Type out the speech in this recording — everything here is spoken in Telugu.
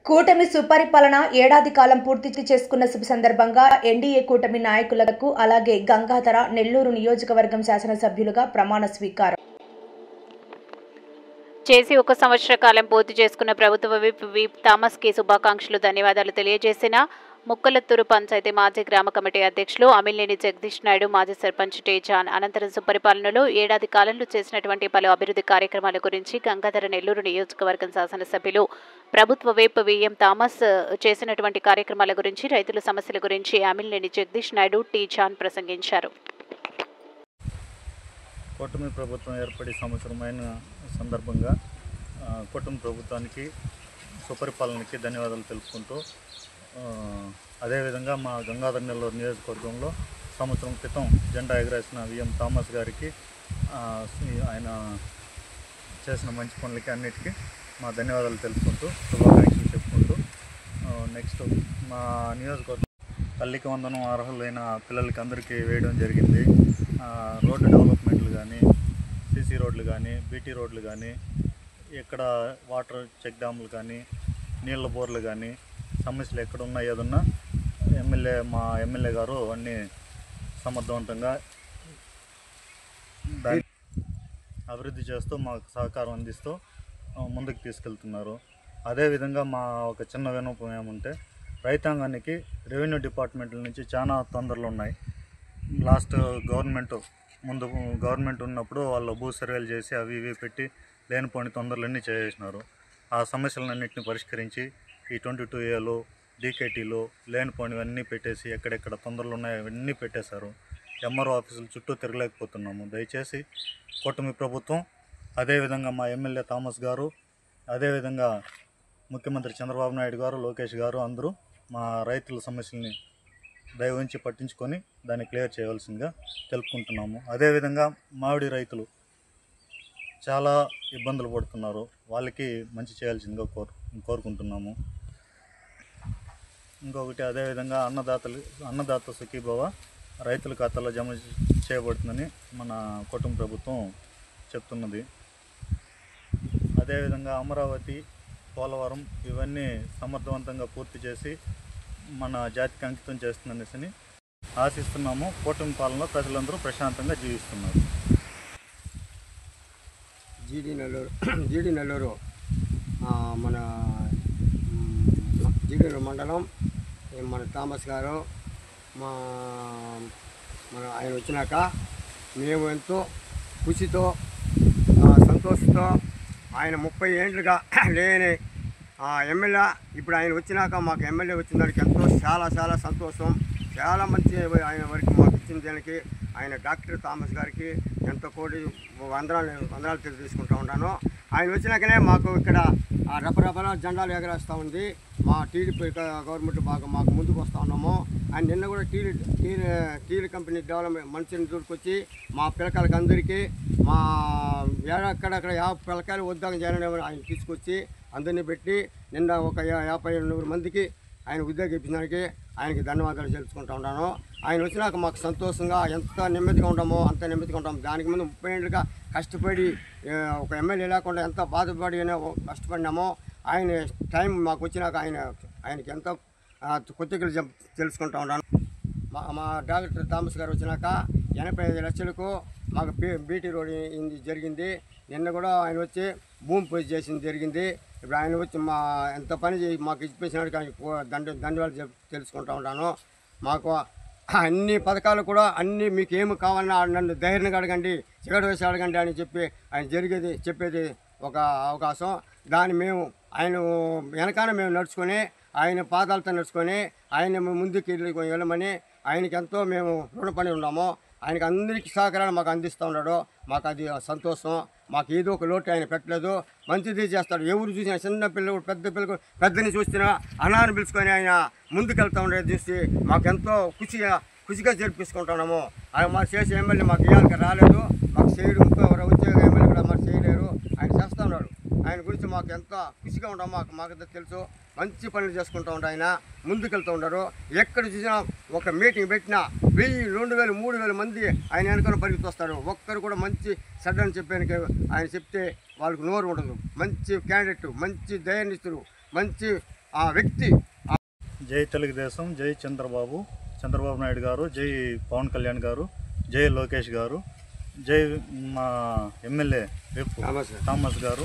కూటమి సుపరిపాలన ఏడాది కాలం పూర్తి చేసుకున్న శుభ సందర్భంగా ఎన్డీఏ కూటమి నాయకులకు అలాగే గంగాధర నెల్లూరు నియోజకవర్గం శాసనసభ్యులుగా ప్రమాణ స్వీకారం చేసి 1 సంవత్సర కాలం పూర్తి చేసుకున్న ప్రభుత్వ విప్ థామస్ కి శుభాకాంక్షలు ధన్యవాదాలు తెలియజేసిన ముక్కలత్తూరు పంచాయతీ మాజీ గ్రామ కమిటీ అధ్యక్షులు అమిలేని జగదీష్ నాయుడు, మాజీ సర్పంచ్ టీ జాన్ అనంతరం సుపరిపాలనలో ఏడాది కాలంలో చేసినటువంటి పలు అభివృద్ధి కార్యక్రమాల గురించి గంగాధర నెల్లూరు నియోజకవర్గం శాసనసభ్యులు ప్రభుత్వ విప్ విఎం థామస్ చేసినటువంటి కార్యక్రమాల గురించి, రైతుల సమస్యల గురించి అమిలేని జగదీష్ నాయుడు, టీ జాన్ ప్రసంగించారు. కూటమి ప్రభుత్వం ఏర్పడి సంవత్సరమైన సందర్భంగా కూటమి ప్రభుత్వానికి సుపరిపాలనకి ధన్యవాదాలు తెలుపుకుంటూ అదేవిధంగా మా గంగాధర నెల్లూరు నియోజకవర్గంలో సంవత్సరం క్రితం జెండా ఎగరేసిన విఎం థామస్ గారికి ఆయన చేసిన మంచి పనులకి అన్నిటికీ మా ధన్యవాదాలు తెలుపుకుంటూ శుభాకాంక్షలు చెప్పుకుంటూ నెక్స్ట్ మా నియోజకవర్గం తల్లికి వందనం అర్హులైన పిల్లలకి అందరికీ వేయడం జరిగింది. రోడ్డు డెవలప్మెంట్లు కానీ, సీసీ రోడ్లు కానీ, బీటీ రోడ్లు కానీ, ఇక్కడ వాటర్ చెక్ డ్యాములు కానీ, నీళ్ళ బోర్లు కానీ, సమస్యలు ఎక్కడున్నా ఏదన్నా మా ఎమ్మెల్యే గారు అన్నీ సమర్థవంతంగా దాన్ని అభివృద్ధి చేస్తూ మాకు సహకారం అందిస్తూ ముందుకు తీసుకెళ్తున్నారు. అదేవిధంగా మా ఒక చిన్న విన్నపం ఏమంటే, రైతాంగానికి రెవెన్యూ డిపార్ట్మెంట్ల నుంచి చాలా తొందరలు ఉన్నాయి. లాస్ట్ గవర్నమెంట్ ఉన్నప్పుడు వాళ్ళు భూ సర్వేలు చేసి అవి ఇవి పెట్టి లేనిపోని తొందరలన్నీ చేసేసినారు. ఆ సమస్యలన్నింటినీ పరిష్కరించి ఈ 22Aలు, డీకేటీలు లేనిపోనివన్నీ పెట్టేసి ఎక్కడెక్కడ తొందరలు ఉన్నాయో అవన్నీ పెట్టేశారు. ఎంఆర్ఓ ఆఫీసుల చుట్టూ తిరగలేకపోతున్నాము. దయచేసి కూటమి ప్రభుత్వం, అదేవిధంగా మా ఎమ్మెల్యే థామస్ గారు, అదేవిధంగా ముఖ్యమంత్రి చంద్రబాబు నాయుడు గారు, లోకేష్ గారు అందరూ మా రైతుల సమస్యల్ని దయ ఉంచి పట్టించుకొని దాన్ని క్లియర్ చేయవలసిందిగా తెలుపుకుంటున్నాము. అదేవిధంగా మామిడి రైతులు చాలా ఇబ్బందులు పడుతున్నారు. వాళ్ళకి మంచి చేయాల్సిందిగా కోరుకుంటున్నాము. ఇంకొకటి అదేవిధంగా అన్నదాత సుఖీభవ రైతుల ఖాతాలో జమ చేయబడుతుందని మన కూటమి ప్రభుత్వం చెప్తున్నది. అదేవిధంగా అమరావతి, పోలవరం ఇవన్నీ సమర్థవంతంగా పూర్తి చేసి మన జాతికి అంకితం చేస్తుందనేసి ఆశిస్తున్నాము. కూటమి పాలనలో ప్రజలందరూ ప్రశాంతంగా జీవిస్తున్నారు. జీడి నెల్లూరు మన జీడీనల్లూరు మండలం మన థామస్ గారు మన ఆయన వచ్చినాక మేము ఎంతో ఖుషితో సంతోషంతో ఆయన 30 ఏళ్ళుగా లేని ఎమ్మెల్యే ఇప్పుడు ఆయన వచ్చినాక మాకు ఎమ్మెల్యే వచ్చిన దానికి ఎంతో చాలా సంతోషం. చాలా మంచి ఆయన వరకు మాకు ఇచ్చిన దానికి ఆయన డాక్టర్ థామస్ గారికి ఎంతో కోటి వందనాలు తీసుకుంటూ ఉన్నాను. ఆయన వచ్చినాకనే మాకు ఇక్కడ రపరపల జెండాలు ఎగరేస్తూ ఉంది. మా టీడీపీ గవర్నమెంట్ బాగా మాకు ముందుకు వస్తూ ఉన్నాము. ఆయన నిన్న కూడా టీడీ కంపెనీ డెవలప్మెంట్ మనిషిని దూరుకొచ్చి మా పిల్లకాయలకి అందరికీ మా ఎక్కడెక్కడ 50 పిల్లకాయలు ఉద్యోగం చేయాలని ఆయన తీసుకొచ్చి అందరినీ పెట్టి నిన్న ఒక 50-100 మందికి ఆయన ఉద్యోగం ఇప్పించడానికి ఆయనకి ధన్యవాదాలు తెలుసుకుంటూ ఉన్నాను. ఆయన వచ్చినాక మాకు సంతోషంగా ఎంత నెమ్మదిగా ఉంటామో అంత నెమ్మదిగా ఉంటాము. దానికి ముందు 30 ఏళ్ళుగా కష్టపడి ఒక ఎమ్మెల్యే లేకుండా ఎంత బాధపడి కష్టపడినామో ఆయన టైం మాకు వచ్చినాక ఆయనకి ఎంతో కృతజ్ఞతలు తెలుసుకుంటూ ఉన్నాను. మా డాక్టర్ థామస్ గారు వచ్చినాక 85 లక్షలకు మాకు బీటీ రోడ్ జరిగింది. నిన్న కూడా ఆయన వచ్చి భూమి పూజ చేసింది జరిగింది. ఇప్పుడు ఆయన వచ్చి ఎంత పని మాకు ఇచ్చిపోయినాడు కానీ ధన్యవాదాలు తెలుసుకుంటూ ఉంటాను. మాకు అన్ని పథకాలు కూడా అన్నీ మీకు ఏమి కావాలన్నా నన్ను ధైర్యంగా అడగండి, చిగడ వేసి అడగండి అని చెప్పి ఆయన చెప్పేది ఒక అవకాశం. దాన్ని మేము ఆయన వెనకాల మేము నడుచుకొని ఆయన పాదాలతో నడుచుకొని ఆయన ముందుకు వెళ్ళమని ఆయనకి ఎంతో మేము రుణపడి ఉన్నాము. ఆయనకి అందరికీ సహకారాలు మాకు అందిస్తూ ఉన్నాడు. మాకు అది సంతోషం. మాకు ఏదో ఒక లోటు ఆయన పెట్టలేదు. మంచిది చేస్తాడు. ఎవరు చూసినా చిన్న పిల్లలు పెద్దని చూసినా అనాన్ని పిలుచుకొని ఆయన ముందుకెళ్తూ ఉండేది చూసి మాకు ఎంతో ఖుషిగా జరిపించుకుంటున్నాము. ఆయన మాకు చేసే ఎమ్మెల్యే మాకు ఇవాళకి రాలేదు, మాకు చేయడు, ఇంకొకరు వచ్చే ఎమ్మెల్యే కూడా మాకు చేయలేరు. ఆయన చేస్తూ ఉన్నాడు. ఆయన గురించి మాకు ఎంతో ఖుషిగా ఉంటాం. మాకు తెలుసు. మంచి పనులు చేసుకుంటూ ఉంటారు. ఆయన ముందుకెళ్తూ ఉంటారు. ఎక్కడ చూసినా ఒక మీటింగ్ పెట్టినా 1000, 2000, 3000 మంది ఆయన వెనకాల పరిగెత్తుకొస్తారు. ఒక్కరు కూడా మంచి చెడ్డ అని చెప్పానికి ఆయన చెప్తే వాళ్ళకు నోరు ఉండదు. మంచి క్యాండిడేట్, మంచి దయానిస్తులు, మంచి ఆ వ్యక్తి జై తెలుగుదేశం, జై చంద్రబాబు నాయుడు గారు, జై పవన్ కళ్యాణ్ గారు, జై లోకేష్ గారు, జై మా ఎమ్మెల్యే విప్ థామస్ గారు,